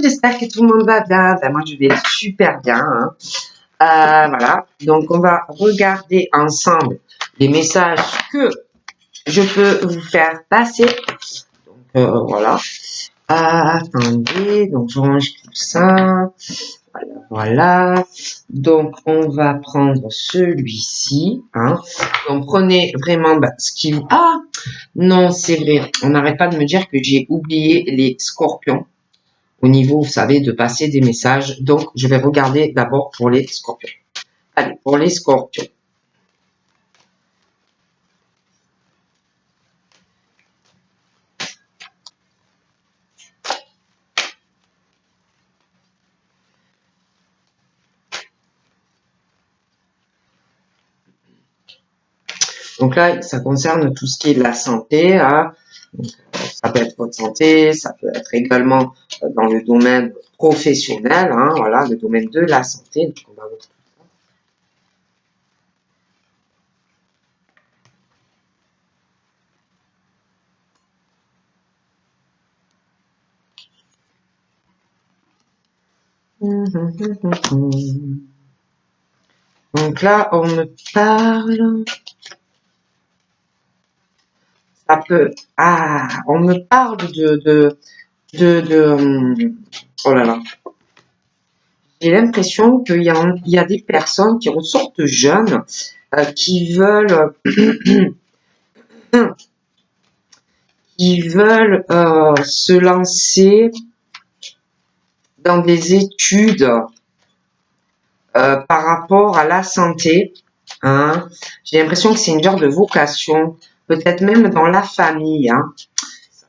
j'espère que tout le monde va bien. Ben, moi, je vais super bien. Hein. Voilà, donc on va regarder ensemble les messages que je peux vous faire passer. Donc, voilà. Attendez, donc je range tout ça. Voilà, voilà. Donc, on va prendre celui-ci. Hein. Donc, prenez vraiment ce qui... Ah, non, c'est vrai. On n'arrête pas de me dire que j'ai oublié les scorpions. Au niveau, vous savez, de passer des messages. Donc, je vais regarder d'abord pour les scorpions. Allez, pour les scorpions. Donc là, ça concerne tout ce qui est de la santé. Hein. Donc, ça peut être votre santé, ça peut être également dans le domaine professionnel. Hein, voilà, le domaine de la santé. Donc, on va voir. Donc là, on me parle. Ça peut. Ah, on me parle oh là là. J'ai l'impression qu'il y a des personnes qui ressortent jeunes, qui veulent, se lancer dans des études par rapport à la santé. Hein. J'ai l'impression que c'est une genre de vocation, peut-être même dans la famille. Hein.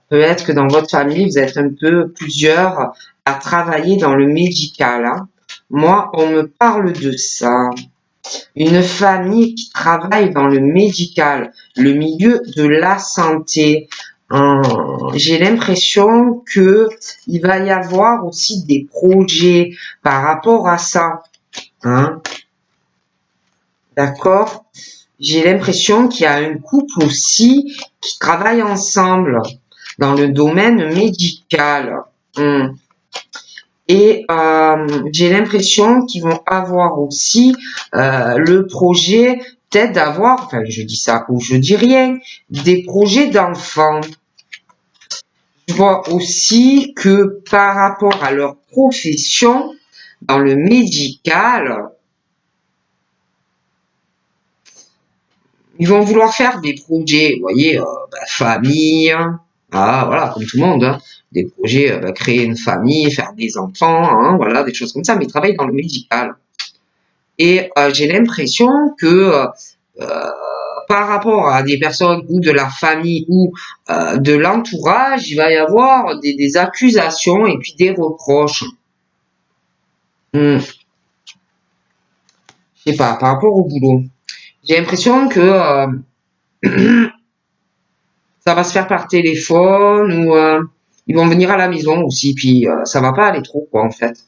Peut-être que dans votre famille, vous êtes un peu plusieurs à travailler dans le médical. Hein. Moi, on me parle de ça. Une famille qui travaille dans le médical, le milieu de la santé. J'ai l'impression que il va y avoir aussi des projets par rapport à ça. Hein. D'accord? J'ai l'impression qu'il y a un couple aussi qui travaille ensemble dans le domaine médical. Et j'ai l'impression qu'ils vont avoir aussi le projet peut-être d'avoir, enfin je dis ça ou je dis rien, des projets d'enfants. Je vois aussi que par rapport à leur profession dans le médical, ils vont vouloir faire des projets, vous voyez, famille, voilà, comme tout le monde, hein, des projets, créer une famille, faire des enfants, hein, voilà, des choses comme ça, mais ils travaillent dans le médical. Et j'ai l'impression que par rapport à des personnes ou de la famille ou de l'entourage, il va y avoir des accusations et puis des reproches. Je sais pas, par rapport au boulot. J'ai l'impression que ça va se faire par téléphone ou ils vont venir à la maison aussi, puis ça va pas aller trop, quoi, en fait.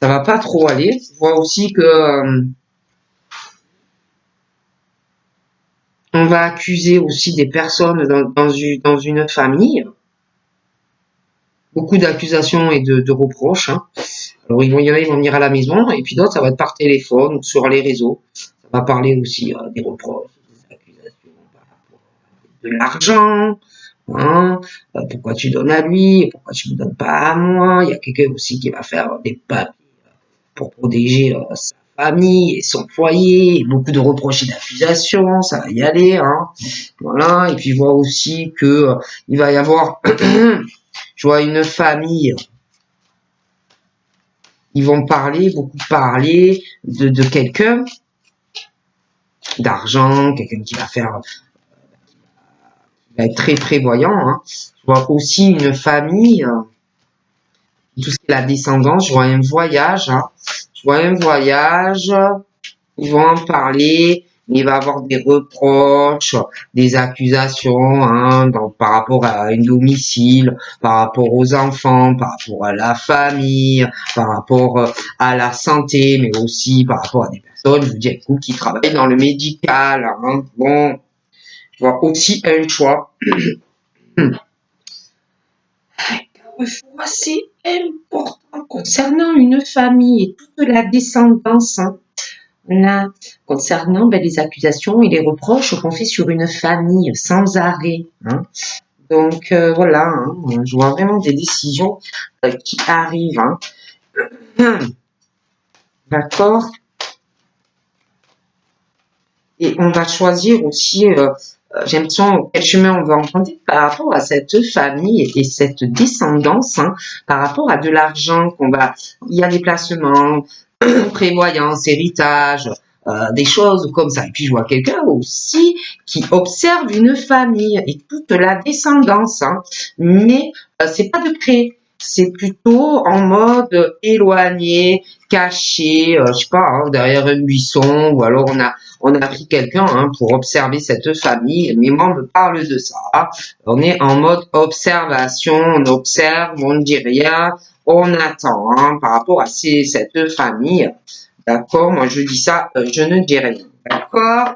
Ça va pas trop aller. Je vois aussi que on va accuser aussi des personnes dans une famille. Beaucoup d'accusations et de reproches. Hein. Alors, il y en a, ils vont venir à la maison, et puis d'autres, ça va être par téléphone ou sur les réseaux. Ça va parler aussi des reproches, des accusations par rapport à de l'argent. Hein, pourquoi tu donnes à lui, pourquoi tu ne me donnes pas à moi. Il y a quelqu'un aussi qui va faire des papiers pour protéger sa famille et son foyer. Et beaucoup de reproches et d'accusations, ça va y aller. Hein. Voilà, et puis je vois aussi que il va y avoir, je vois une famille. Ils vont beaucoup parler de quelqu'un, d'argent, quelqu'un qui va faire, qui va être très prévoyant. Hein. Je vois aussi une famille, tout ce qui est la descendance, je vois un voyage. Hein. Je vois un voyage, ils vont en parler, il va y avoir des reproches, des accusations hein, par rapport à un domicile, par rapport aux enfants, par rapport à la famille, par rapport à la santé, mais aussi par rapport à des personnes, je vous dis, écoute, qui travaillent dans le médical. Hein. Bon, je vois aussi un choix. Carrefour assez important concernant une famille et toute la descendance. Hein. Là, concernant les accusations et les reproches qu'on fait sur une famille sans arrêt. Hein. Donc voilà, hein, je vois vraiment des décisions qui arrivent. Hein. D'accord. Et on va choisir aussi, j'ai l'impression, quel chemin on va emprunter par rapport à cette famille et cette descendance, hein, par rapport à de l'argent qu'on va... Il y a des placements, prévoyance, héritage, des choses comme ça. Et puis je vois quelqu'un aussi qui observe une famille et toute la descendance, hein, mais c'est pas de près. C'est plutôt en mode éloigné, caché, je sais pas, hein, derrière un buisson, ou alors on a pris quelqu'un hein, pour observer cette famille. Mais moi, on me parle de ça. On est en mode observation, on observe, on ne dit rien, on attend hein, par rapport à cette famille. D'accord. Moi, je dis ça, je ne dis rien. D'accord.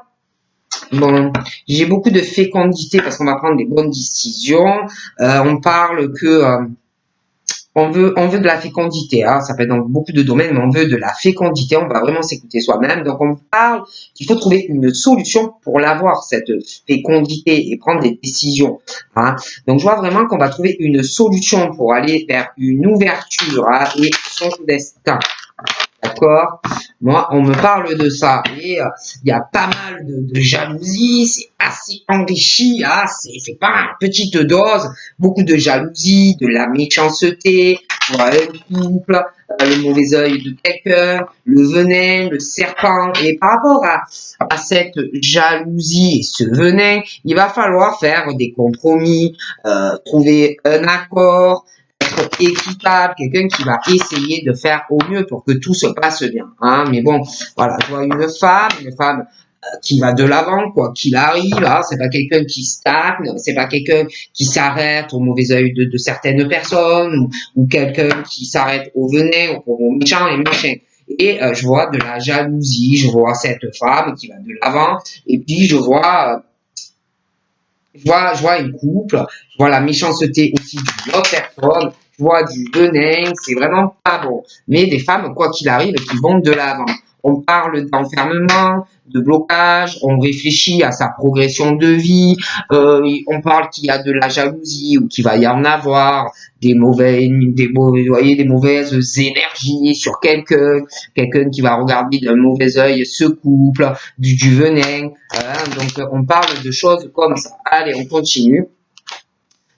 Bon, j'ai beaucoup de fécondité parce qu'on va prendre des bonnes décisions. On parle que on veut de la fécondité, hein. Ça peut être dans beaucoup de domaines, mais on veut de la fécondité, on va vraiment s'écouter soi-même. Donc on parle qu'il faut trouver une solution pour l'avoir, cette fécondité, et prendre des décisions. Hein. Donc je vois vraiment qu'on va trouver une solution pour aller vers une ouverture hein, et son destin. D'accord. Moi, on me parle de ça. Et il y a pas mal de jalousie. C'est assez enrichi. Hein, c'est pas une petite dose. Beaucoup de jalousie, de la méchanceté. Voilà, un couple, le mauvais œil de quelqu'un, le venin, le serpent. Et par rapport à cette jalousie et ce venin, il va falloir faire des compromis, trouver un accord, être équitable, quelqu'un qui va essayer de faire au mieux pour que tout se passe bien. Hein. Mais bon, voilà, je vois une femme qui va de l'avant, quoi qu'il arrive. Hein. C'est pas quelqu'un qui stagne, c'est pas quelqu'un qui s'arrête au mauvais œil de certaines personnes ou quelqu'un qui s'arrête au venin, au méchant et machin. Et je vois de la jalousie, je vois cette femme qui va de l'avant, et puis je vois une couple, je vois la méchanceté aussi d'une autre personne, je vois du venin, c'est vraiment pas bon. Mais des femmes, quoi qu'il arrive, qui vont de l'avant. On parle d'enfermement, de blocage, on réfléchit à sa progression de vie, on parle qu'il y a de la jalousie ou qu'il va y en avoir, des mauvaises énergies sur quelqu'un qui va regarder d'un mauvais œil ce couple, du venin. Donc on parle de choses comme ça. Allez, on continue.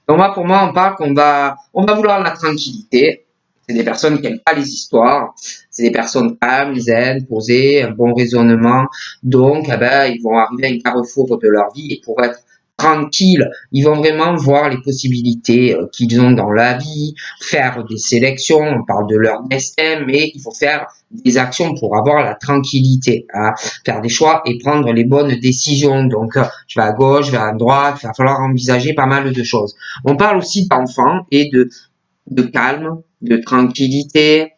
Donc moi, pour moi, on parle qu'on va vouloir la tranquillité. C'est des personnes qui n'aiment pas les histoires. C'est des personnes calmes, zen, posées, un bon raisonnement. Donc, ils vont arriver à un carrefour de leur vie et pour être tranquilles, ils vont vraiment voir les possibilités qu'ils ont dans la vie, faire des sélections. On parle de leur destin, mais il faut faire des actions pour avoir la tranquillité, hein, faire des choix et prendre les bonnes décisions. Donc, je vais à gauche, je vais à droite, il va falloir envisager pas mal de choses. On parle aussi d'enfants et de calme, de tranquillité.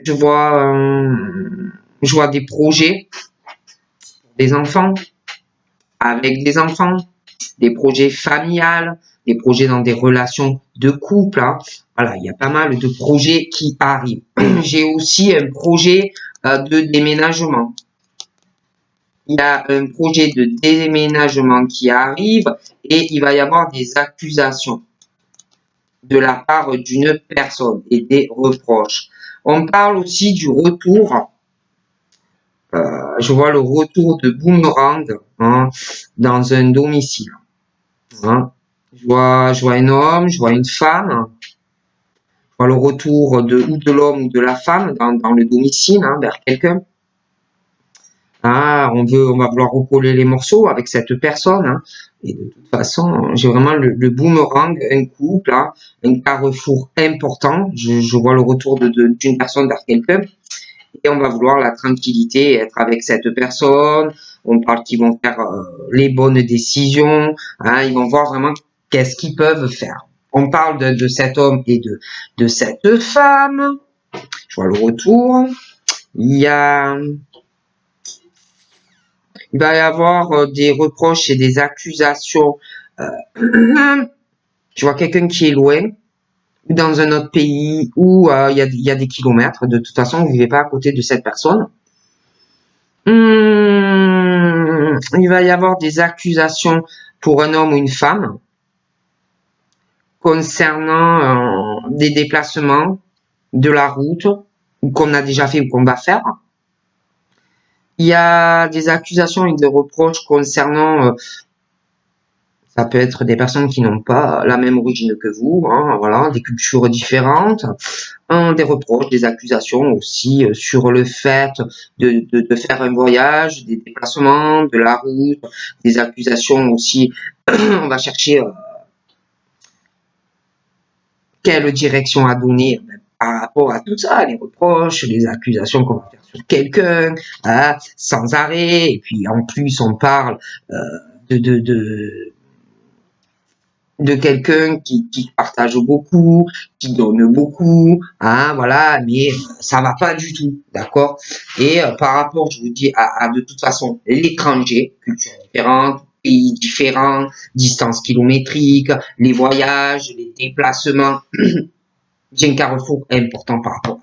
Je vois des projets des enfants, avec des enfants, des projets familiales, des projets dans des relations de couple. Hein. Voilà, il y a pas mal de projets qui arrivent. J'ai aussi un projet de déménagement. Il y a un projet de déménagement qui arrive et il va y avoir des accusations de la part d'une personne et des reproches. On parle aussi du retour. Je vois le retour de boomerang hein, dans un domicile. Hein. Je vois un homme, je vois une femme. Je vois le retour ou de l'homme ou de la femme dans le domicile hein, vers quelqu'un. Ah, on va vouloir recoller les morceaux avec cette personne. Hein. Et de toute façon, j'ai vraiment le boomerang, un couple, hein, un carrefour important. Je vois le retour d'une personne vers quelqu'un. Et on va vouloir la tranquillité, être avec cette personne. On parle qu'ils vont faire les bonnes décisions. Hein, ils vont voir vraiment qu'est-ce qu'ils peuvent faire. On parle de cet homme et de cette femme. Je vois le retour. Il va y avoir des reproches et des accusations. Je vois quelqu'un qui est loin, ou dans un autre pays où il y a des kilomètres. De toute façon, vous vivez pas à côté de cette personne. Il va y avoir des accusations pour un homme ou une femme concernant des déplacements de la route ou qu'on a déjà fait ou qu'on va faire. Il y a des accusations et des reproches concernant ça peut être des personnes qui n'ont pas la même origine que vous, hein, voilà, des cultures différentes, des reproches, des accusations aussi sur le fait de faire un voyage, des déplacements, de la route, des accusations aussi, on va chercher quelle direction à donner par rapport à tout ça, les reproches, les accusations qu'on va faire sur quelqu'un, hein, sans arrêt, et puis en plus on parle de, de, de de quelqu'un qui partage beaucoup, qui donne beaucoup, hein, voilà, mais ça va pas du tout, d'accord. Et par rapport, je vous dis, à de toute façon l'étranger, culture différente, pays différents, distance kilométrique, les voyages, les déplacements, j'ai un carrefour important par rapport.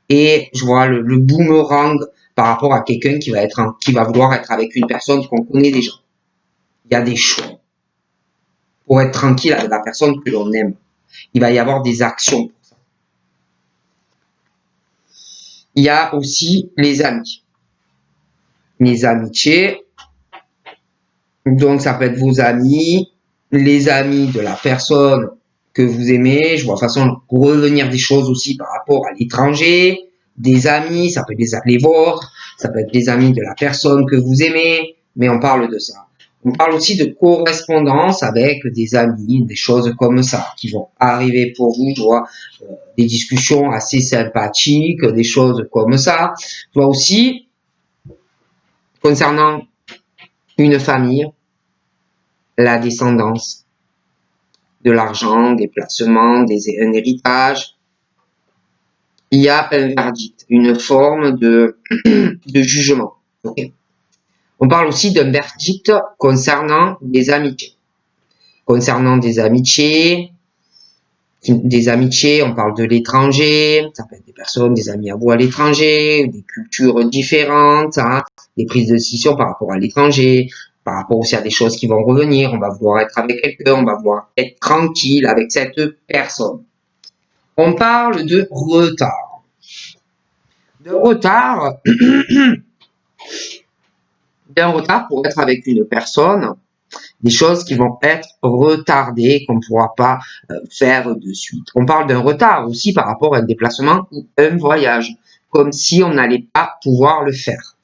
Et je vois le boomerang par rapport à quelqu'un qui va vouloir être avec une personne qu'on connaît déjà. Il y a des choix pour être tranquille avec la personne que l'on aime. Il va y avoir des actions pour ça. Il y a aussi les amis. Les amitiés. Donc, ça peut être vos amis, les amis de la personne que vous aimez. Je vois de façon revenir des choses aussi par rapport à l'étranger. Des amis, ça peut être les vôtres, ça peut être des amis de la personne que vous aimez, mais on parle de ça. On parle aussi de correspondance avec des amis, des choses comme ça qui vont arriver pour vous. Je vois des discussions assez sympathiques, des choses comme ça. Je vois aussi concernant une famille, la descendance, de l'argent, des placements, un héritage. Il y a un verdict, une forme de jugement. Okay. On parle aussi d'un verdict concernant des amitiés. Concernant des amitiés, on parle de l'étranger, ça peut être des personnes, des amis à vous à l'étranger, des cultures différentes, hein, des prises de décision par rapport à l'étranger, par rapport aussi à des choses qui vont revenir, on va vouloir être avec quelqu'un, on va vouloir être tranquille avec cette personne. On parle de retard. De retard, d'un retard pour être avec une personne, des choses qui vont être retardées, qu'on ne pourra pas faire de suite. On parle d'un retard aussi par rapport à un déplacement ou un voyage, comme si on n'allait pas pouvoir le faire.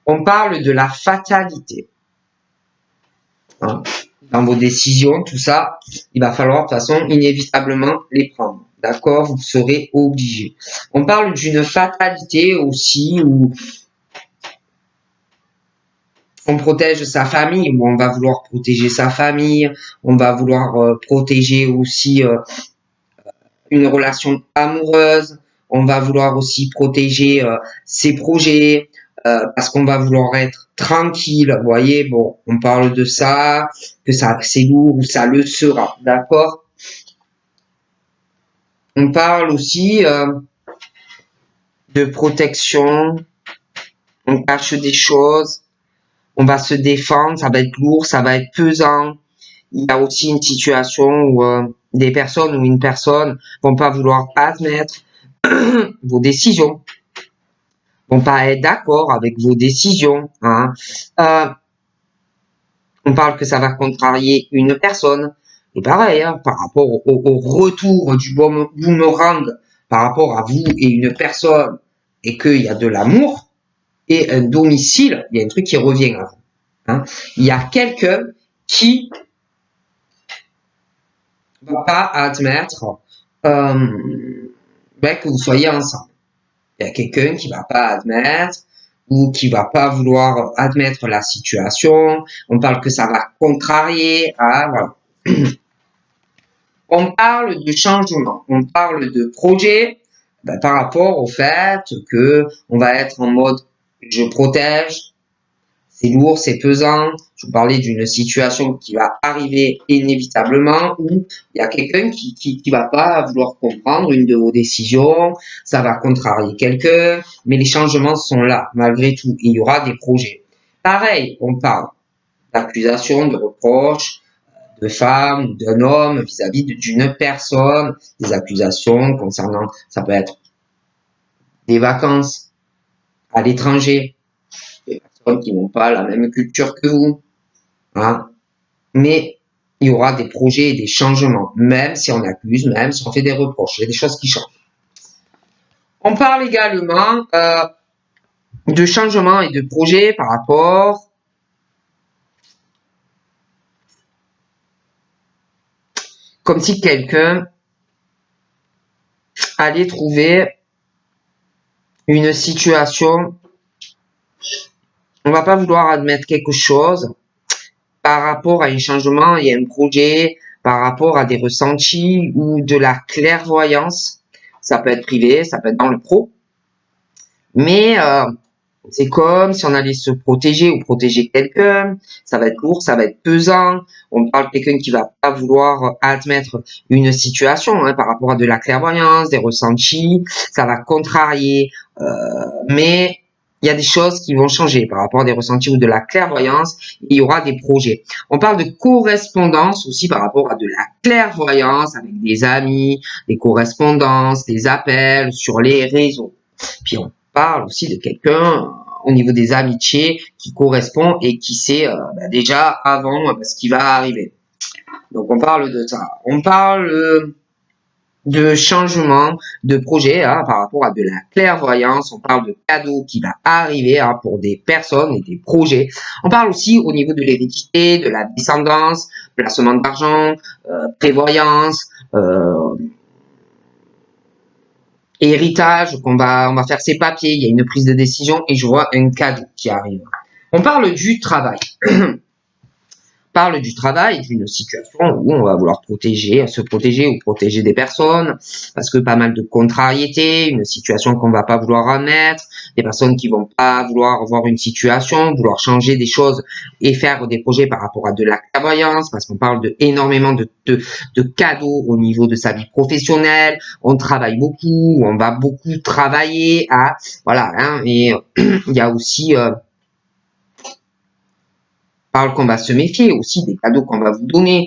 On parle de la fatalité. Hein, dans vos décisions, tout ça, il va falloir de toute façon inévitablement les prendre. D'accord? Vous serez obligé. On parle d'une fatalité aussi où on protège sa famille, où on va vouloir protéger sa famille, on va vouloir protéger aussi une relation amoureuse, on va vouloir aussi protéger ses projets, parce qu'on va vouloir être tranquille. Vous voyez, bon, on parle de ça, que ça c'est lourd ou ça le sera, d'accord? On parle aussi de protection, on cache des choses, on va se défendre, ça va être lourd, ça va être pesant. Il y a aussi une situation où des personnes ou une personne vont pas vouloir admettre vos décisions, vont pas être d'accord avec vos décisions. Hein. On parle que ça va contrarier une personne. Et pareil, hein, par rapport au retour du boomerang par rapport à vous et une personne, et qu'il y a de l'amour et un domicile, il y a un truc qui revient à vous. Hein. Il y a quelqu'un qui va pas admettre que vous soyez ensemble. Il y a quelqu'un qui va pas admettre ou qui va pas vouloir admettre la situation. On parle que ça va contrarier. Ah, voilà. On parle de changement, on parle de projet par rapport au fait que on va être en mode je protège, c'est lourd, c'est pesant, Je vous parlais d'une situation qui va arriver inévitablement où il y a quelqu'un qui va pas vouloir comprendre une de vos décisions, ça va contrarier quelqu'un, mais les changements sont là malgré tout. Il y aura des projets. Pareil, on parle d'accusations, de reproches, de femmes, d'un homme vis-à-vis d'une personne, des accusations concernant, ça peut être des vacances à l'étranger, des personnes qui n'ont pas la même culture que vous, hein. Mais il y aura des projets et des changements, même si on accuse, même si on fait des reproches, il y a des choses qui changent. On parle également de changements et de projets par rapport comme si quelqu'un allait trouver une situation, on va pas vouloir admettre quelque chose par rapport à un changement et un projet, par rapport à des ressentis ou de la clairvoyance. Ça peut être privé, ça peut être dans le pro. Mais c'est comme si on allait se protéger ou protéger quelqu'un. Ça va être lourd, ça va être pesant. On parle de quelqu'un qui va pas vouloir admettre une situation par rapport à de la clairvoyance, des ressentis. Ça va contrarier. Mais il y a des choses qui vont changer par rapport à des ressentis ou de la clairvoyance. Il y aura des projets. On parle de correspondance aussi par rapport à de la clairvoyance avec des amis, des correspondances, des appels sur les réseaux. Puis on parle aussi de quelqu'un au niveau des amitiés qui correspond et qui sait déjà avant ce qui va arriver. Donc on parle de ça. On parle de changement de projet par rapport à de la clairvoyance. On parle de cadeaux qui va arriver pour des personnes et des projets. On parle aussi au niveau de l'hérédité, de la descendance, placement d'argent, prévoyance, héritage, on va faire ses papiers, il y a une prise de décision et je vois un cadeau qui arrive. On parle du travail. Parle du travail, d'une situation où on va vouloir se protéger ou protéger des personnes, parce que pas mal de contrariétés, une situation qu'on va pas vouloir admettre, des personnes qui vont pas vouloir voir une situation, vouloir changer des choses et faire des projets par rapport à de la clairvoyance, parce qu'on parle de énormément de cadeaux au niveau de sa vie professionnelle, on travaille beaucoup, on va beaucoup travailler, et il y a aussi parle qu'on va se méfier aussi des cadeaux qu'on va vous donner.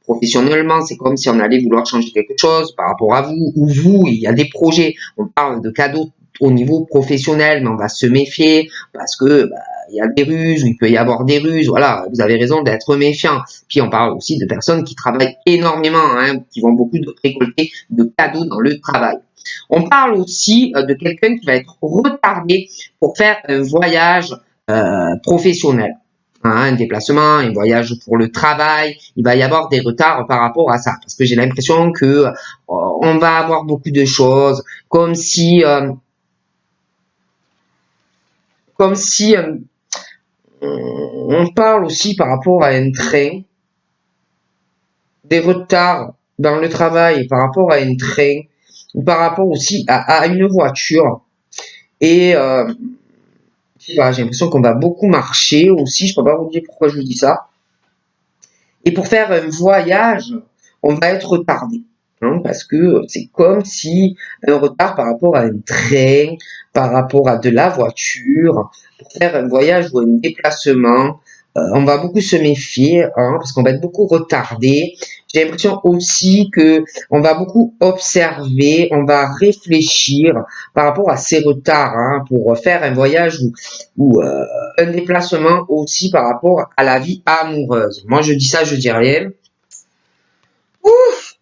Professionnellement, c'est comme si on allait vouloir changer quelque chose par rapport à vous ou vous. Il y a des projets. On parle de cadeaux au niveau professionnel, mais on va se méfier parce que il y a des ruses ou il peut y avoir des ruses. Voilà, vous avez raison d'être méfiant. Puis on parle aussi de personnes qui travaillent énormément, qui vont beaucoup récolter de cadeaux dans le travail. On parle aussi de quelqu'un qui va être retardé pour faire un voyage professionnel. Un déplacement, un voyage pour le travail, il va y avoir des retards par rapport à ça, parce que j'ai l'impression que on va avoir beaucoup de choses, comme si on parle aussi par rapport à un train, des retards dans le travail par rapport à un train, ou par rapport aussi à une voiture, et j'ai l'impression qu'on va beaucoup marcher aussi, je peux pas vous dire pourquoi je vous dis ça. Et pour faire un voyage, on va être retardé. Parce que c'est comme si un retard par rapport à un train, par rapport à de la voiture, pour faire un voyage ou un déplacement, on va beaucoup se méfier, parce qu'on va être beaucoup retardé. J'ai l'impression aussi que on va beaucoup observer, on va réfléchir par rapport à ces retards, pour faire un voyage ou un déplacement aussi par rapport à la vie amoureuse. Moi, je dis ça, je dis rien.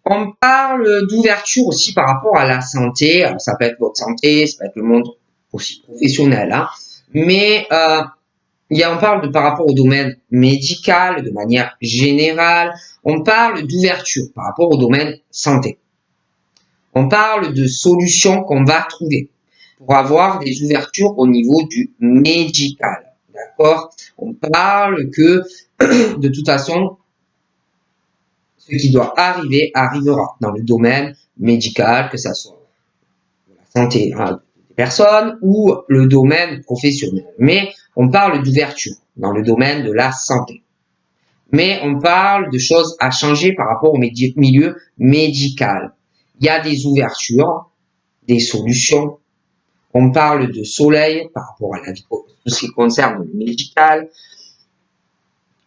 On parle d'ouverture aussi par rapport à la santé. Alors, ça peut être votre santé, ça peut être le monde aussi professionnel, mais on parle par rapport au domaine médical de manière générale. On parle d'ouverture par rapport au domaine santé. On parle de solutions qu'on va trouver pour avoir des ouvertures au niveau du médical. D'accord? On parle que de toute façon, ce qui doit arriver arrivera dans le domaine médical, que ça soit la santé des personnes ou le domaine professionnel. Mais on parle d'ouverture. dans le domaine de la santé. Mais on parle de choses à changer par rapport au milieu médical. Il y a des ouvertures, des solutions. On parle de soleil par rapport à la vie, tout ce qui concerne le médical.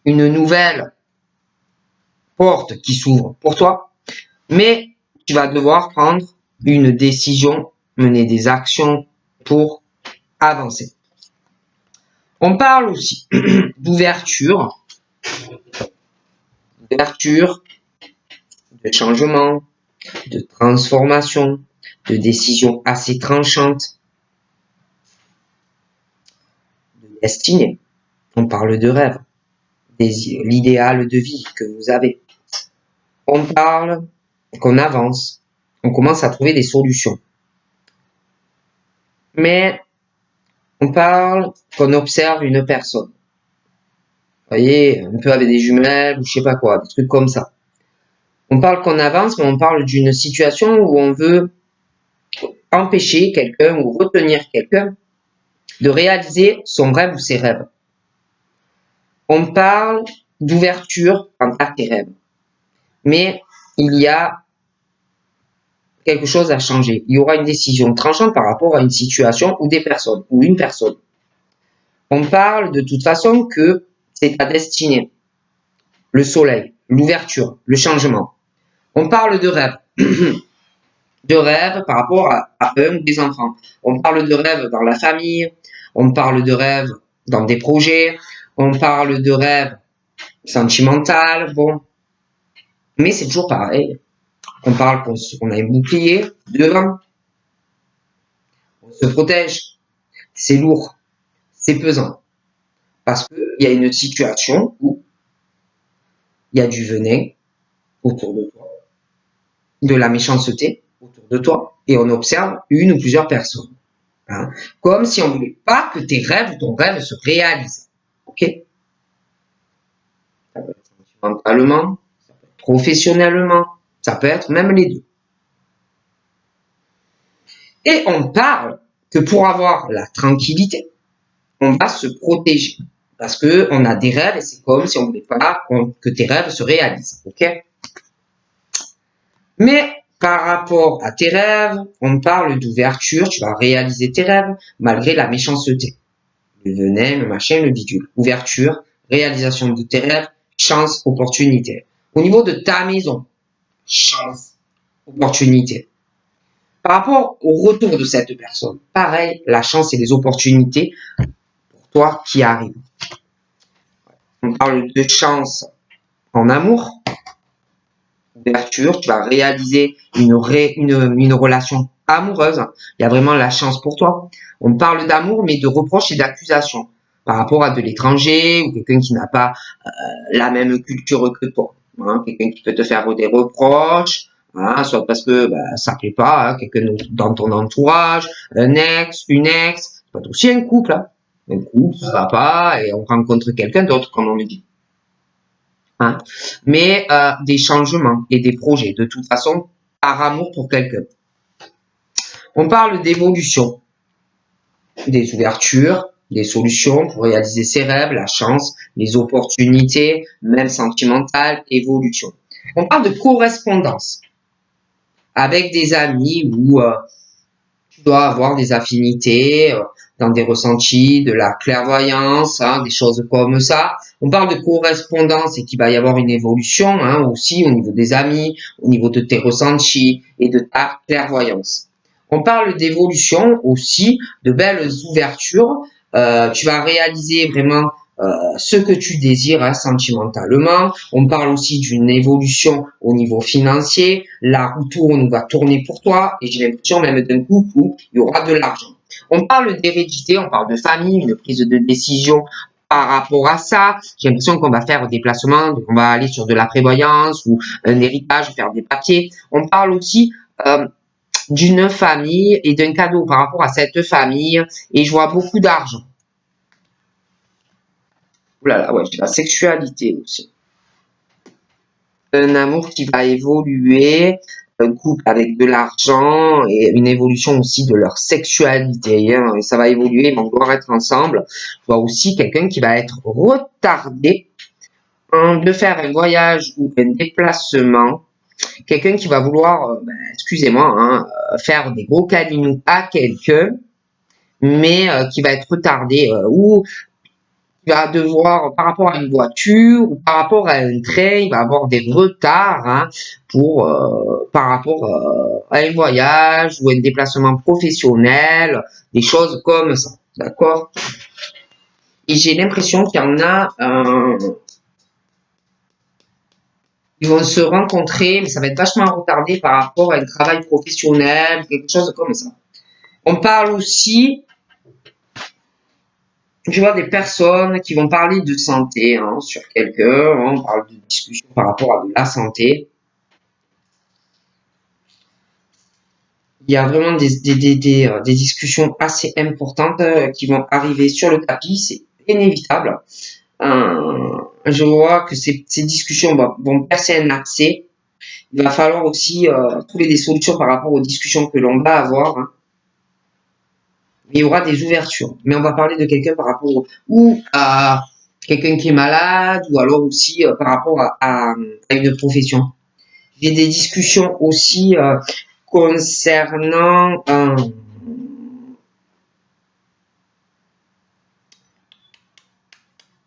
Une nouvelle porte qui s'ouvre pour toi. Mais tu vas devoir prendre une décision, mener des actions pour avancer. On parle aussi d'ouverture, de changement, de transformation, de décisions assez tranchantes, de destinée. On parle de rêve, l'idéal de vie que vous avez. On parle qu'on avance, on commence à trouver des solutions. Mais on parle qu'on observe une personne. Vous voyez, un peu avec des jumelles ou je sais pas quoi, des trucs comme ça. On parle qu'on avance, mais on parle d'une situation où on veut empêcher quelqu'un ou retenir quelqu'un de réaliser son rêve ou ses rêves. On parle d'ouverture quant à tes rêves. Mais il y a quelque chose à changer. Il y aura une décision tranchante par rapport à une situation ou des personnes, ou une personne. On parle de toute façon que c'est ta destinée. Le soleil, l'ouverture, le changement. On parle de rêve. De rêve par rapport à un ou des enfants. On parle de rêve dans la famille. On parle de rêve dans des projets. On parle de rêve sentimental. Bon. Mais c'est toujours pareil. On parle qu'on a un bouclier devant. On se protège. C'est lourd. C'est pesant. Parce qu'il y a une situation où il y a du venin autour de toi, de la méchanceté autour de toi, et on observe une ou plusieurs personnes. Hein, comme si on ne voulait pas que tes rêves ou ton rêve se réalisent. Ok? Ça peut être sentimentalement, ça peut être professionnellement, ça peut être même les deux. Et on parle que pour avoir la tranquillité, on va se protéger. Parce que on a des rêves et c'est comme si on ne voulait pas que tes rêves se réalisent. Ok? Mais par rapport à tes rêves, on parle d'ouverture, tu vas réaliser tes rêves malgré la méchanceté. Le venin, le machin, le bidule. Ouverture, réalisation de tes rêves, chance, opportunité. Au niveau de ta maison, chance, opportunité. Par rapport au retour de cette personne, pareil, la chance et les opportunités pour toi qui arrivent. On parle de chance en amour, ouverture, tu vas réaliser une relation amoureuse. Il y a vraiment la chance pour toi. On parle d'amour, mais de reproches et d'accusations par rapport à de l'étranger ou quelqu'un qui n'a pas la même culture que toi. Hein, quelqu'un qui peut te faire des reproches, hein, soit parce que ça plaît pas, hein, quelqu'un dans ton entourage, un ex, une ex, ça peut être aussi un couple. Hein. Un couple, ça va pas, et on rencontre quelqu'un d'autre, comme on le dit. Hein. Mais des changements et des projets, de toute façon, par amour pour quelqu'un. On parle d'évolution, des ouvertures, des solutions pour réaliser ses rêves, la chance, les opportunités, même sentimentales, évolution. On parle de correspondance avec des amis où tu dois avoir des affinités, dans des ressentis, de la clairvoyance, hein, des choses comme ça. On parle de correspondance et qu'il va y avoir une évolution hein, aussi au niveau des amis, au niveau de tes ressentis et de ta clairvoyance. On parle d'évolution aussi, de belles ouvertures. Tu vas réaliser vraiment ce que tu désires hein, sentimentalement. On parle aussi d'une évolution au niveau financier. La roue tourne ou va tourner pour toi et j'ai l'impression même d'un coup où il y aura de l'argent. On parle d'hérédité, on parle de famille, une prise de décision par rapport à ça. J'ai l'impression qu'on va faire des placements, on va aller sur de la prévoyance ou un héritage, faire des papiers. On parle aussi d'une famille et d'un cadeau par rapport à cette famille et je vois beaucoup d'argent. Ouh là là, ouais, j'ai la sexualité aussi. un amour qui va évoluer, un couple avec de l'argent et une évolution aussi de leur sexualité. Hein, et ça va évoluer, ils vont vouloir être ensemble. Je vois aussi quelqu'un qui va être retardé de faire un voyage ou un déplacement. Quelqu'un qui va vouloir, excusez-moi, hein, faire des gros câlins à quelqu'un, mais qui va être retardé ou il va devoir, par rapport à une voiture ou par rapport à un train, il va avoir des retards hein, par rapport à un voyage ou un déplacement professionnel, des choses comme ça, d'accord? Et j'ai l'impression qu'il y en a, ils vont se rencontrer, mais ça va être vachement retardé par rapport à un travail professionnel, quelque chose comme ça. On parle aussi, je vois des personnes qui vont parler de santé hein, sur quelqu'un, hein, on parle de discussion par rapport à de la santé. Il y a vraiment des discussions assez importantes qui vont arriver sur le tapis, c'est inévitable. Je vois que ces discussions vont percer un accès. Il va falloir aussi trouver des solutions par rapport aux discussions que l'on va avoir. Hein. Il y aura des ouvertures. Mais on va parler de quelqu'un par rapport ou à quelqu'un qui est malade ou alors aussi par rapport à une profession. J'ai des discussions aussi concernant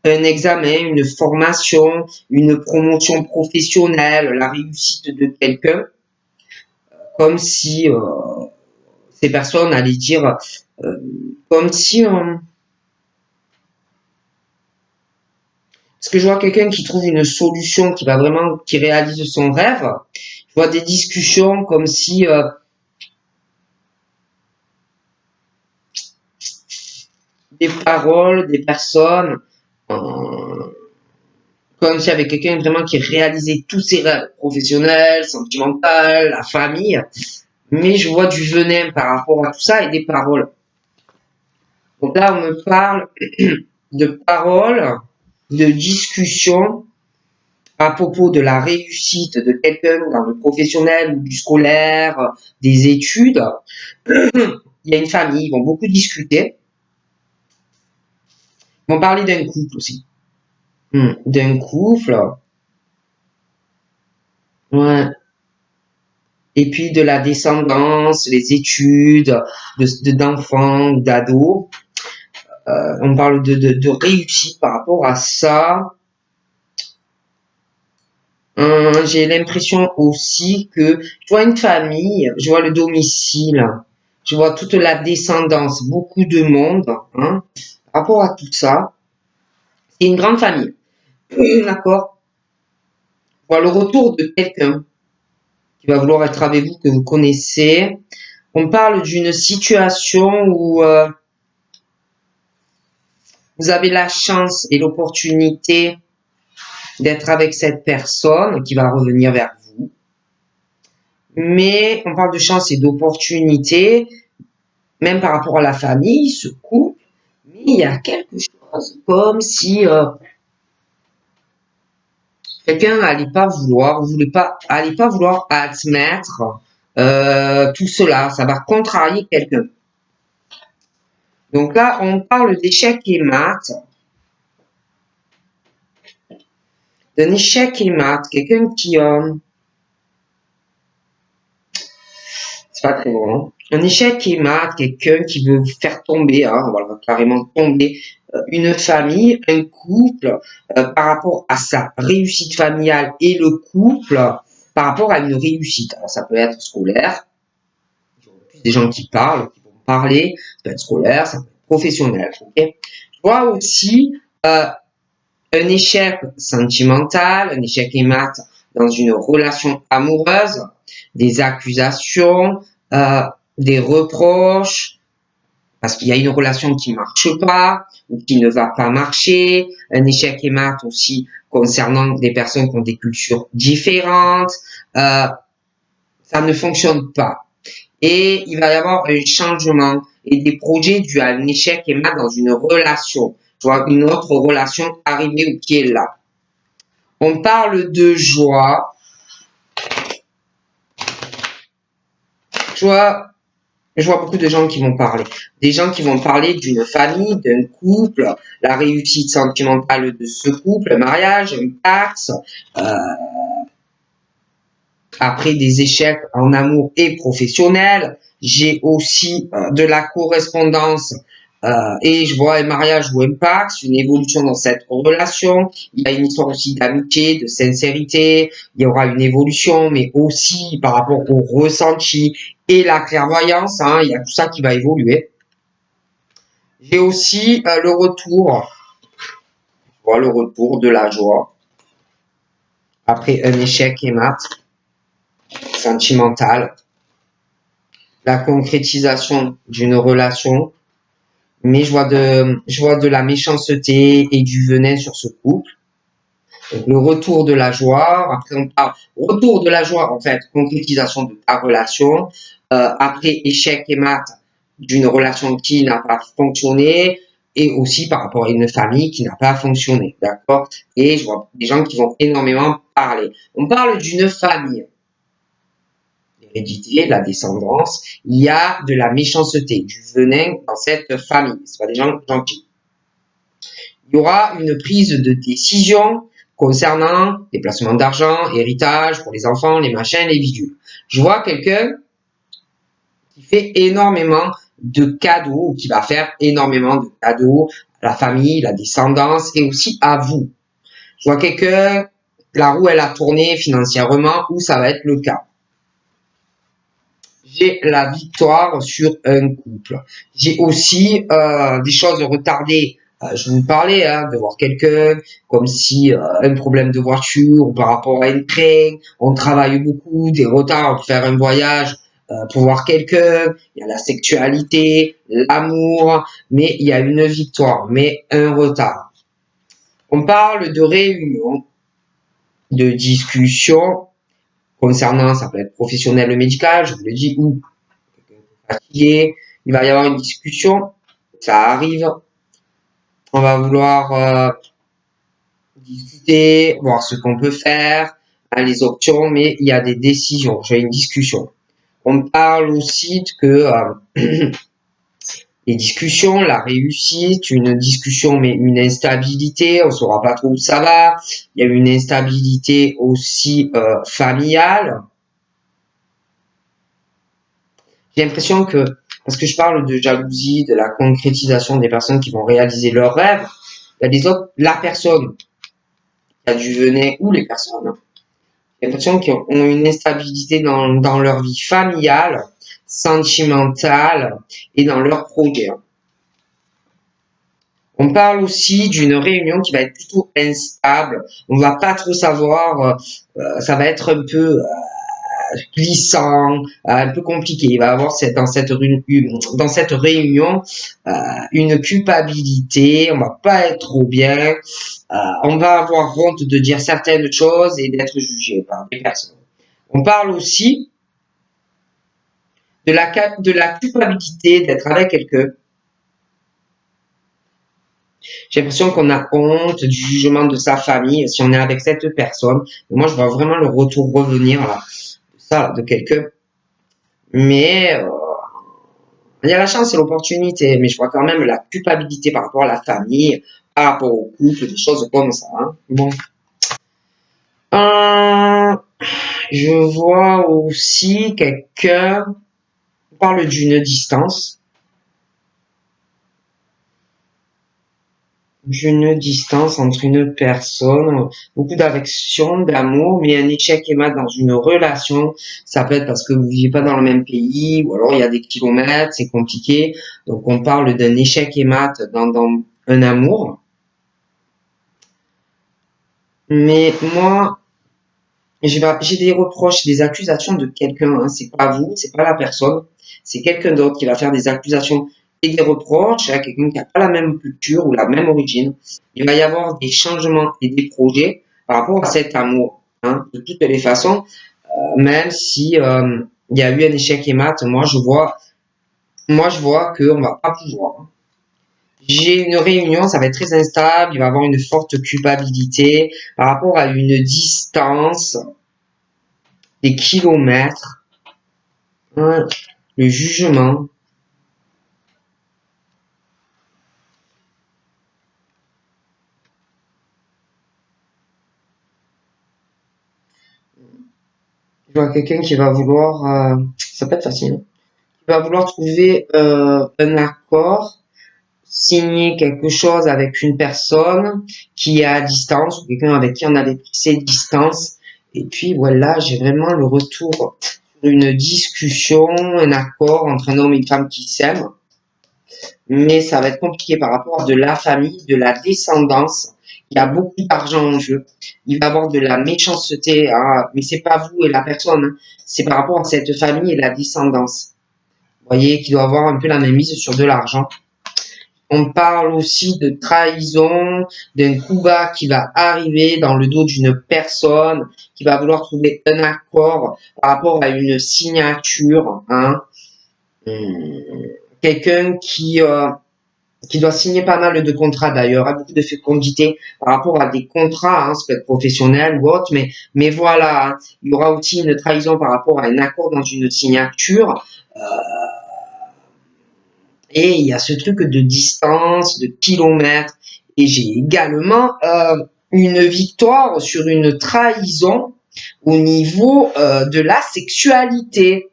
un examen, une formation, une promotion professionnelle, la réussite de quelqu'un, comme si ces personnes allaient dire, comme si parce que je vois quelqu'un qui trouve une solution qui va vraiment, qui réalise son rêve. Je vois des discussions comme si des paroles, des personnes, comme s'il y avait quelqu'un vraiment qui réalisait tous ses rêves professionnels, sentimentaux, la famille. Mais je vois du venin par rapport à tout ça et des paroles. Donc là, on me parle de paroles, de discussions à propos de la réussite de quelqu'un dans le professionnel ou du scolaire, des études. Il y a une famille, ils vont beaucoup discuter. Ils vont parler d'un couple aussi. D'un couple. Ouais. Et puis de la descendance, les études, d'enfants, d'ados. On parle de réussite par rapport à ça. J'ai l'impression aussi que je vois une famille, je vois le domicile, je vois toute la descendance, beaucoup de monde. Hein, par rapport à tout ça, c'est une grande famille. D'accord. Je vois le retour de quelqu'un qui va vouloir être avec vous, que vous connaissez. On parle d'une situation où vous avez la chance et l'opportunité d'être avec cette personne qui va revenir vers vous. Mais on parle de chance et d'opportunité, même par rapport à la famille, ce couple. Mais il y a quelque chose comme si quelqu'un n'allait pas vouloir, allait pas vouloir admettre tout cela. Ça va contrarier quelqu'un. Donc là, on parle d'échec et mat. D'un échec et mat. Quelqu'un qui... c'est pas très bon. Hein. Un échec et mat, quelqu'un qui veut faire tomber, hein, voilà, carrément tomber une famille, un couple, par rapport à sa réussite familiale et le couple, par rapport à une réussite. Alors ça peut être scolaire, des gens qui parlent, qui vont parler, ça peut être scolaire, ça peut être professionnel. Okay. Je vois aussi un échec sentimental, un échec mat dans une relation amoureuse, des accusations, des reproches, parce qu'il y a une relation qui marche pas ou qui ne va pas marcher, un échec mat aussi concernant des personnes qui ont des cultures différentes, ça ne fonctionne pas. Et il va y avoir un changement et des projets dus à un échec mat dans une relation. Tu vois, une autre relation arrivée ou qui est là. On parle de joie, je vois beaucoup de gens qui vont parler. Des gens qui vont parler d'une famille, d'un couple, la réussite sentimentale de ce couple, le mariage, un pacte, euh, après des échecs en amour et professionnel. J'ai aussi de la correspondance et je vois un mariage ou un pacte, une évolution dans cette relation. Il y a une histoire aussi d'amitié, de sincérité. Il y aura une évolution, mais aussi par rapport au ressenti et la clairvoyance. Hein, il y a tout ça qui va évoluer. J'ai aussi le retour, voilà, le retour de la joie après un échec et mat sentimental, la concrétisation d'une relation, mais je vois de la méchanceté et du venin sur ce couple. Donc, le retour de la joie, après on parle retour de la joie, en fait, concrétisation de ta relation, après échec et mat d'une relation qui n'a pas fonctionné, et aussi par rapport à une famille qui n'a pas fonctionné, d'accord? Et je vois des gens qui vont énormément parler. On parle d'une famille, l'hérédité, la descendance, il y a de la méchanceté, du venin dans cette famille. C'est pas des gens gentils. Il y aura une prise de décision concernant les placements d'argent, héritage pour les enfants, les machins, les bidules. Je vois quelqu'un qui fait énormément de cadeaux, ou qui va faire énormément de cadeaux à la famille, la descendance et aussi à vous. Je vois quelqu'un, la roue elle a tourné financièrement, ou ça va être le cas. J'ai la victoire sur un couple. J'ai aussi des choses retardées. Je vous parlais de voir quelqu'un comme si un problème de voiture ou par rapport à une train, on travaille beaucoup, des retards pour faire un voyage, pour voir quelqu'un. Il y a la sexualité, l'amour, mais il y a une victoire, mais un retard. On parle de réunion, de discussion concernant, ça peut être professionnel ou médical, je vous le dis, ou fatigué, il va y avoir une discussion, ça arrive, on va vouloir discuter, voir ce qu'on peut faire, hein, les options, mais il y a des décisions, j'ai une discussion. On parle aussi que les discussions, la réussite, une discussion mais une instabilité, on ne saura pas trop où ça va, il y a une instabilité aussi familiale. J'ai l'impression que, parce que je parle de jalousie, de la concrétisation des personnes qui vont réaliser leurs rêves, il y a des autres, la personne qui a du venin ou les personnes, hein, j'ai l'impression qu'ils ont une instabilité dans leur vie familiale, sentimentale et dans leurs projets. On parle aussi d'une réunion qui va être plutôt instable. On va pas trop savoir, ça va être un peu glissant, un peu compliqué. Il va y avoir dans cette réunion une culpabilité, on va pas être trop bien, on va avoir honte de dire certaines choses et d'être jugé par des personnes. On parle aussi de la culpabilité d'être avec quelqu'un. J'ai l'impression qu'on a honte du jugement de sa famille si on est avec cette personne. Moi, je vois vraiment le retour revenir là, ça, de quelqu'un. Mais il y a la chance et l'opportunité, mais je vois quand même la culpabilité par rapport à la famille, par rapport au couple, des choses comme ça. Hein. Bon. Euh, je vois aussi quelqu'un, on parle d'une distance. D'une distance entre une personne, beaucoup d'affection, d'amour, mais un échec et mat dans une relation, ça peut être parce que vous vivez pas dans le même pays, ou alors il y a des kilomètres, c'est compliqué. Donc on parle d'un échec et mat dans un amour. Mais moi, j'ai des reproches, des accusations de quelqu'un, hein. C'est pas vous, c'est pas la personne, c'est quelqu'un d'autre qui va faire des accusations et des reproches à quelqu'un qui n'a pas la même culture ou la même origine. Il va y avoir des changements et des projets par rapport à cet amour, hein. De toutes les façons, même si il y a eu un échec et mat, moi je vois qu'on va pas pouvoir. J'ai une réunion, ça va être très instable, il va y avoir une forte culpabilité par rapport à une distance, des kilomètres. le jugement. Je vois quelqu'un qui va vouloir, ça peut être facile, hein, qui va vouloir trouver un accord, signer quelque chose avec une personne qui est à distance ou quelqu'un avec qui on avait pris ses distances. Et puis voilà, j'ai vraiment le retour sur une discussion, un accord entre un homme et une femme qui s'aiment. Mais ça va être compliqué par rapport à de la famille, de la descendance. Il y a beaucoup d'argent en jeu. Il va y avoir de la méchanceté, hein, mais c'est pas vous et la personne, hein, c'est par rapport à cette famille et la descendance. Vous voyez qu'il doit avoir un peu la même mise sur de l'argent. On parle aussi de trahison, d'un coup bas qui va arriver dans le dos d'une personne, qui va vouloir trouver un accord par rapport à une signature, hein. Quelqu'un qui doit signer pas mal de contrats d'ailleurs, a beaucoup de fécondité par rapport à des contrats, hein, ça peut être professionnel ou autre, mais voilà, hein, il y aura aussi une trahison par rapport à un accord dans une signature, et il y a ce truc de distance, de kilomètres, et j'ai également une victoire sur une trahison au niveau de la sexualité.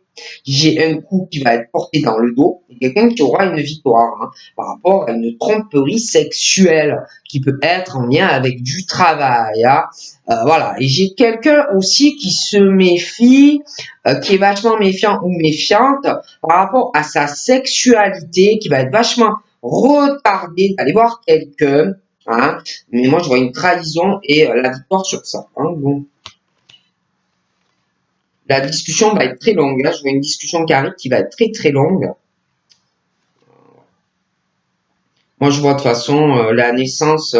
J'ai un coup qui va être porté dans le dos et quelqu'un qui aura une victoire, hein, par rapport à une tromperie sexuelle qui peut être en lien avec du travail, hein. Voilà. Et j'ai quelqu'un aussi qui se méfie, qui est vachement méfiant ou méfiante par rapport à sa sexualité, qui va être vachement retardé d'aller voir quelqu'un, hein. Mais moi, je vois une trahison et la victoire sur ça, hein. Bon. La discussion va être très longue. Là, je vois une discussion qui arrive qui va être très très longue. Moi, je vois de toute façon la naissance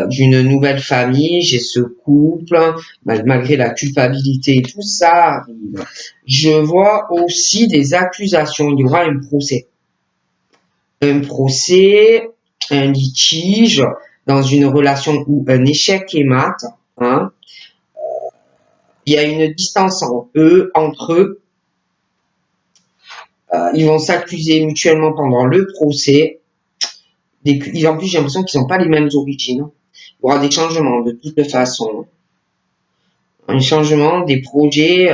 d'une nouvelle famille. J'ai ce couple, malgré la culpabilité et tout ça arrive. Je vois aussi des accusations. Il y aura un procès. Un procès, un litige dans une relation où un échec est mat, hein. Il y a une distance entre eux. Ils vont s'accuser mutuellement pendant le procès. En plus, j'ai l'impression qu'ils n'ont pas les mêmes origines. Il y aura des changements de toute façon. Un changement des projets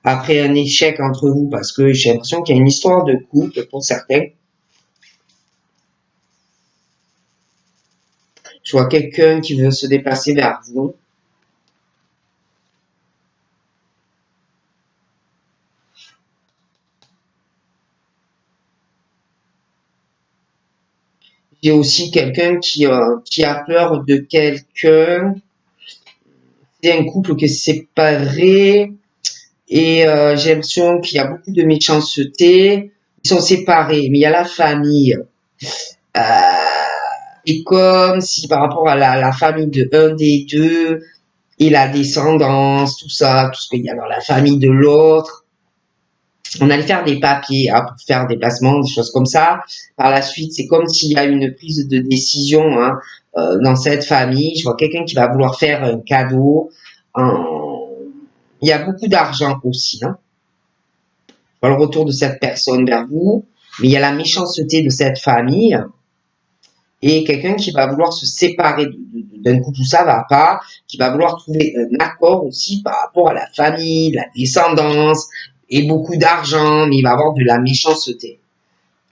après un échec entre vous, parce que j'ai l'impression qu'il y a une histoire de couple pour certains. Je vois quelqu'un qui veut se déplacer vers vous. J'ai aussi quelqu'un qui a peur de quelqu'un. C'est un couple qui est séparé et j'ai l'impression qu'il y a beaucoup de méchanceté. Ils sont séparés, mais il y a la famille. Euh, et comme si par rapport à la famille de un des deux et la descendance, tout ça, tout ce qu'il y a dans la famille de l'autre, on allait faire des papiers, hein, pour faire des placements, des choses comme ça. Par la suite, c'est comme s'il y a une prise de décision, hein, dans cette famille. Je vois quelqu'un qui va vouloir faire un cadeau. Il y a beaucoup d'argent aussi, hein. Je vois le retour de cette personne vers vous, mais il y a la méchanceté de cette famille et quelqu'un qui va vouloir se séparer d'un coup, tout ça va pas, qui va vouloir trouver un accord aussi par rapport à la famille, la descendance et beaucoup d'argent, mais il va avoir de la méchanceté.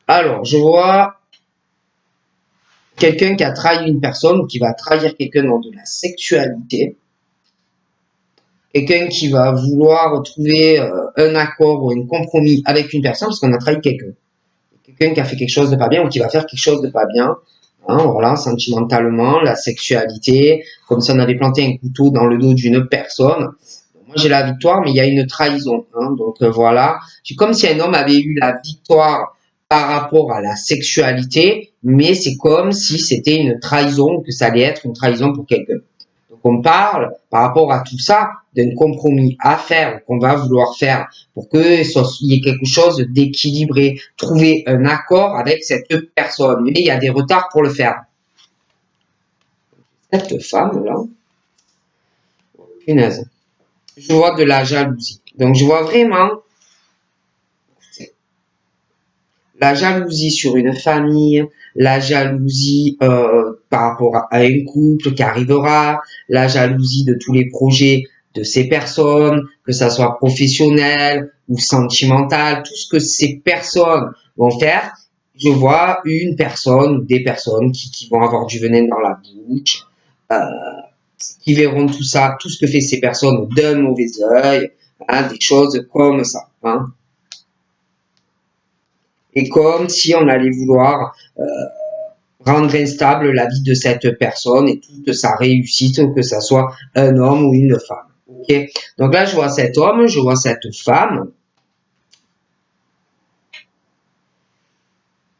Alors, je vois quelqu'un qui a trahi une personne ou qui va trahir quelqu'un dans de la sexualité, quelqu'un qui va vouloir trouver un accord ou un compromis avec une personne parce qu'on a trahi quelqu'un. Quelqu'un qui a fait quelque chose de pas bien ou qui va faire quelque chose de pas bien. Hein, voilà, sentimentalement, la sexualité, comme si on avait planté un couteau dans le dos d'une personne. Moi, j'ai la victoire, mais il y a une trahison, hein, donc voilà. C'est comme si un homme avait eu la victoire par rapport à la sexualité, mais c'est comme si c'était une trahison, que ça allait être une trahison pour quelqu'un. Donc on parle par rapport à tout ça d'un compromis à faire, qu'on va vouloir faire pour qu'il y ait quelque chose d'équilibré, trouver un accord avec cette personne. Mais il y a des retards pour le faire. Cette femme-là, punaise, je vois de la jalousie. Donc je vois vraiment la jalousie sur une famille, la jalousie par rapport à un couple qui arrivera, la jalousie de tous les projets de ces personnes, que ça soit professionnel ou sentimental, tout ce que ces personnes vont faire. Je vois une personne ou des personnes qui vont avoir du venin dans la bouche, euh, qui verront tout ça, tout ce que fait ces personnes d'un mauvais œil, hein, des choses comme ça. Hein. Et comme si on allait vouloir rendre instable la vie de cette personne et toute sa réussite, que ça soit un homme ou une femme. Ok. Donc là, je vois cet homme, je vois cette femme.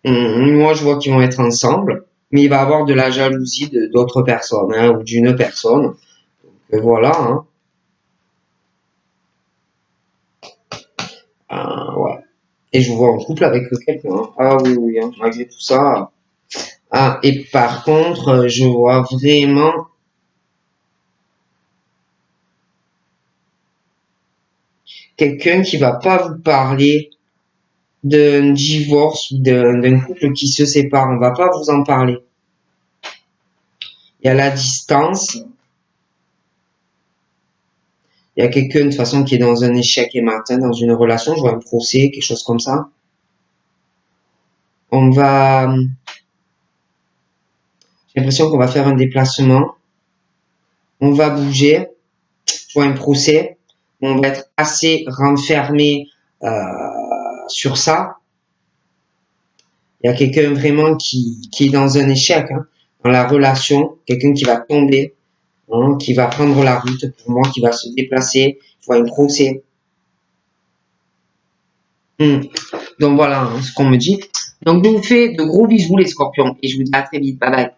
Moi, je vois qu'ils vont être ensemble, mais il va avoir de la jalousie de d'autres personnes, hein, ou d'une personne. Donc, voilà. Hein. Ouais. Et je vous vois en couple avec quelqu'un. Ah oui, oui, hein, malgré tout ça. Ah, et par contre, je vois vraiment quelqu'un qui va pas vous parler d'un divorce ou d'un couple qui se sépare. On va pas vous en parler. Il y a la distance. Il y a quelqu'un de toute façon qui est dans un échec et matin, dans une relation. Je vois un procès, quelque chose comme ça. On va, j'ai l'impression qu'on va faire un déplacement. On va bouger. Je vois un procès. On va être assez renfermé sur ça. Il y a quelqu'un vraiment qui est dans un échec, hein, dans la relation, quelqu'un qui va tomber, hein, qui va prendre la route pour moi, qui va se déplacer. Je vois un procès. Donc voilà hein, ce qu'on me dit. Donc je vous fais de gros bisous les scorpions et je vous dis à très vite. Bye bye.